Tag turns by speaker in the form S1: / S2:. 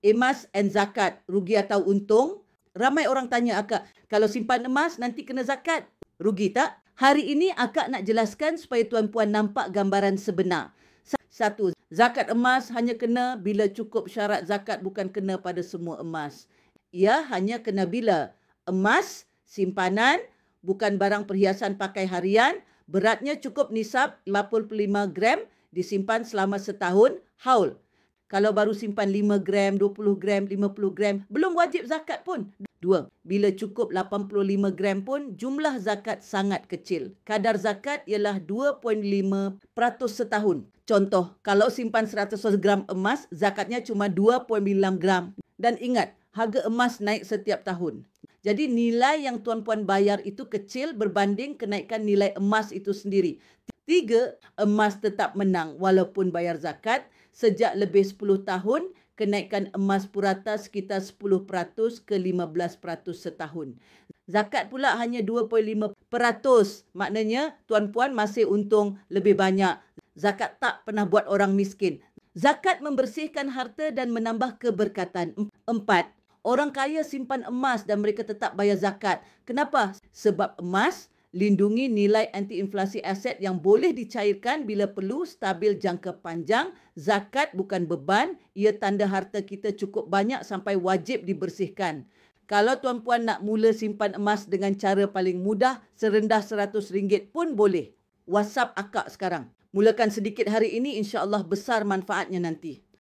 S1: emas and zakat, rugi atau untung? Ramai orang tanya akak, kalau simpan emas nanti kena zakat, rugi tak? Hari ini akak nak jelaskan supaya tuan-puan nampak gambaran sebenar. Satu, zakat emas hanya kena bila cukup syarat zakat, bukan kena pada semua emas. Ia hanya kena bila emas, simpanan, bukan barang perhiasan pakai harian, beratnya cukup nisab 85 gram, disimpan selama setahun, haul. Kalau baru simpan 5 gram, 20 gram, 50 gram, belum wajib zakat pun. Dua, bila cukup 85 gram pun, jumlah zakat sangat kecil. Kadar zakat ialah 2.5% setahun. Contoh, kalau simpan 100 gram emas, zakatnya cuma 2.9 gram. Dan ingat, harga emas naik setiap tahun. Jadi nilai yang tuan-puan bayar itu kecil berbanding kenaikan nilai emas itu sendiri. Tiga, emas tetap menang walaupun bayar zakat. Sejak lebih 10 tahun, kenaikan emas purata sekitar 10% ke 15% setahun. Zakat pula hanya 2.5%. Maknanya tuan-puan masih untung lebih banyak. Zakat tak pernah buat orang miskin. Zakat membersihkan harta dan menambah keberkatan. 4. Orang kaya simpan emas dan mereka tetap bayar zakat. Kenapa? Sebab emas lindungi nilai anti-inflasi aset yang boleh dicairkan bila perlu, stabil jangka panjang. Zakat bukan beban, ia tanda harta kita cukup banyak sampai wajib dibersihkan. Kalau tuan-puan nak mula simpan emas dengan cara paling mudah, serendah RM100 pun boleh. WhatsApp akak sekarang. Mulakan sedikit hari ini, insya-Allah besar manfaatnya nanti.